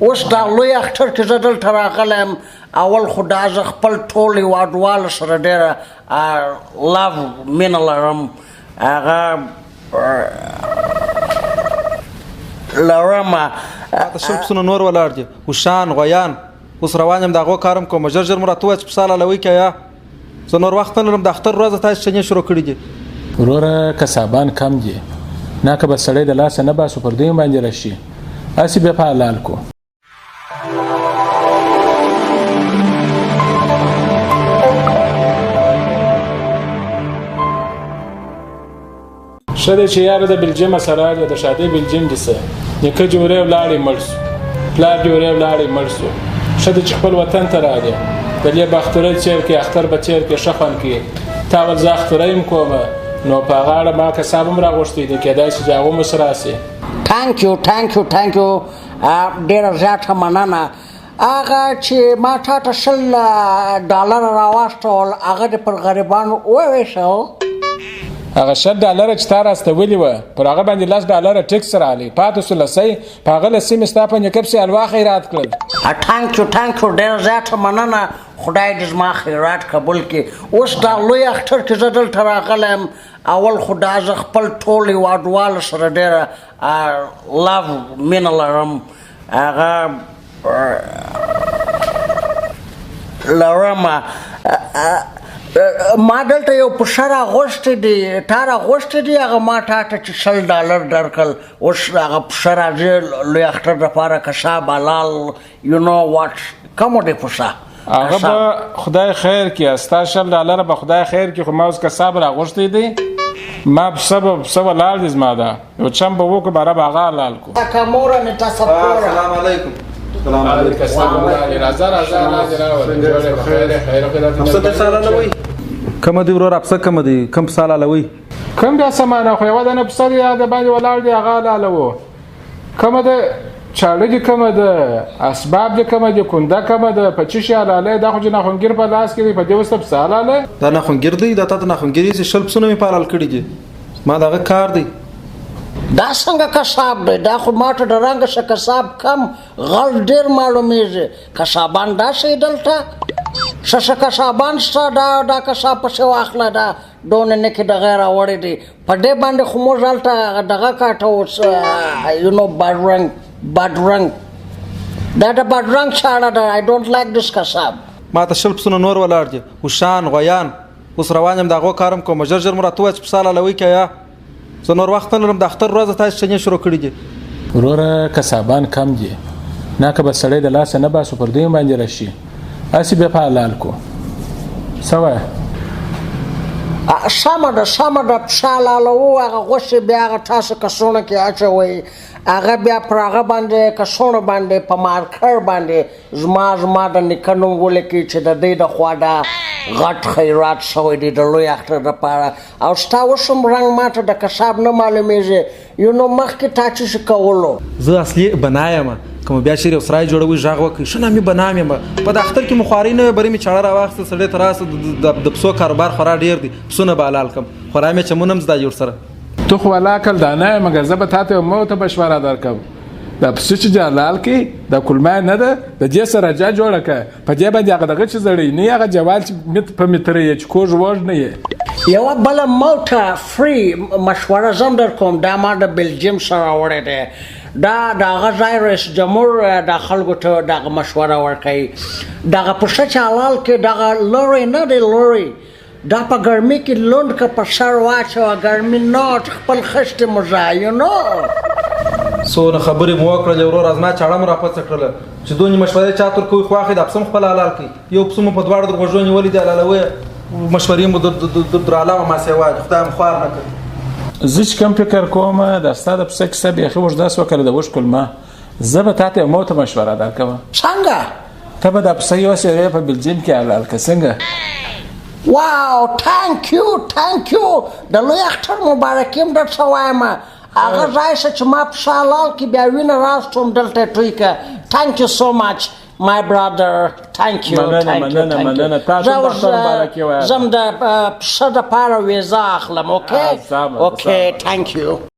اوس دا لوی اختر کې زه دلته راغلی یم اول خو دا زه خپل ټول هېوادوالو سره ډېره لاو مینه لرم هغه لرمه ماته شل پسونه نور ولاړ دي اوښان غویان اوس روان یم د هغو کار م کوم ژر ژر مو راته ووایه چې پسه حلالوئ که یا زه نور وخت نه لرم د اختر ورځ تاسې چنې شروع کړي دي وروره کسابان کم دي نه که به سړی د لاسه نه باسو پر دوی باندې راشي هسې بیا په حلال کو ښه دی چې یاره د بلجیم سره دی د شادۍ بلجیم دي څه نیکه جوړی ولاړی مړ سو پلار جوړی ولاړی مړ سو ښه دی چې خپل وطن ته راغلی د دې به اختره چیر کې اختر به چیر کې ښه خوند کوي تا ول زه اختره یم کومه نو په هغه اړه ما کساب هم راغوښتی دی کېدای شي چې هغه هم اوس راسي تانکیو ډېره زیاته مننه هغه چې ما تا ته $10 راواستول هغه دې پر غریبانو وویشل هغه $10 چې تا راستولي وه پر هغه باندې $10 ټکس راغلی پاتې سو لسۍ په هغه لسۍ مې ستا په نیکه پسې حلوا خیرات کړل تانکیو ډېره زیاته مننه خدای دې زما خیرات قبول کړي اوس دا لوی اختر کې زه دلته راغلی یم اول خو دا زه خپل ټول هېوادوالو سره ډېره لاو مینه لرم هغه لرمه ما دلته یو پسه راغوښتی دی تا راغوښتی دی هغه ما تا ته چې $10 درکړل اوس هغه پسه راځي لوی اختر دپاره کساب حلال یو نو واټ کومو دی پسه هغه به خدای خیر کړي ستا $10 به خدای خیر کړي خو ما اوس کساب راغوښتی دی ما پسه ولاړ دی زما ده یو چم به وکړو باره به هغه حلال کړو السلام علیکم کومه دی وروره پسه کومه دی کوم پسه حلالوئ کوم بیا سمانه خو یوه دانه پسه دی هغه باندې ولاړ دی هغه حلالوو کومه ده چاړه دي کومه ده اسباب دي کومه دي کونده کومه ده په چی شي حلاله دا خو چې ناخونګیر په لاس کې دی په دې وسته پسه حلاله دا ناخونګیر دی دا تا ته ناخونګیري چې 10 پسونه مې په حلال کړي دي ما دغه کار دی دا څنګه کساب دی دا خو ما ته د رنګه شه کساب کم غل ډېر معلومیږي کسابان داسې دلته شه کسابان شته دا کساب پسې واخله دا دونه نکې دغه راوړی دی په دې باندې خو موږ هلته دغه کاټه اوس یو نو بادرنګ دا د بادرنګ چاړه ده I don't like this کساب ما ته 10 پسونه نور ولاړ دي اوښان غویان اوس روان یم د هغو کار م کوم ژر ژر مو راته ووایه چې پسه حلالوئ که یا زه نور وخت نه لرم د اختر ورځ تاسې چنې شروع کړي دي وروره کسابان کم دي نه که به سړی د لاسه نه باسو پر دوی باندې راشي هسې بیا په حلال کو څه وایه سمه ده پسه حلالوو هغه غوښې بیا هغه تاسو کڅوړه کې اچوئ هغه بیا پر هغه باندې کڅوړه باندې په مارکر باندې زما د نیکه نوم ولیکئ چې د دوی د خوا دا غټ خیرات شوی دی د لوی اختر دپاره او ستا اوس هم رنګ ماته د کساب نه معلومیږي یو نو مخکې تا چې څه کولو زه اصلي بنا یم کوم بیا چیرې یو سرای جوړوي غږ وکړي ښه نامې بنا م یم په د اختر کې مو خواري نه وي برې مې چاړه راواخېسته سړی ته راسه د پسو کاروبار خورا ډېر دی پسونه به حلال کړم خورا مې چمونه هم زده جوړ سره تو خو علاقل دانه یې مګر زه به تا ته یو موته مشوره درکړم دا پسه چې حلال کړي دا کلمه نه ده د دې سره جا جوړه کړه په دې باندې هغه دغه چې زړی نه هغه جوال چې په متره یې چې کوږ وږ نه یې یوه بله موټه فری مشوره زه هم در کوم دا ما د بلجیم سره وړی دی دا د هغه ځای رئیس جمهور دا خلکو ته دغه مشوره ورکوي دغه پسه چې حلال کړي دغه لوری نه دی لوری دا په ګرمي کې لوند که په سر واچوه ګرمي نه خپل خشتې مو ځه یو نو څونه خبرې مو وکړلې ورور زما چاړه مو راپڅه کړله چې دونې مشورې چا تر کوی خو واخلي دا پسه م خپل حلال کړي یو پسه مو په دواړو د غوږو نیولي دي حلالوی مشورې مو درعلاوه ماسې وایي خدای م خوار نه کړي زه چې کوم فکر کوم دا ستا د پسه کیسه بیخي اوږ داسې وکړه د اوښ کلمه زه به تا ته یو موته مشوره درکوم څنګه ته به دا پسه یو سیری په بلجیم کې حلال کړه څنګه واو تانکیو د لوی اختر مبارکي هم درته وایم هغه ځای شه چې ما پسه حلال کړي بیا وینه راستوم دلته توی که تانکیو سو مچ my brother thank you مننه تاسو زم د پسه دپاره ویزه اخلم اوکې thank you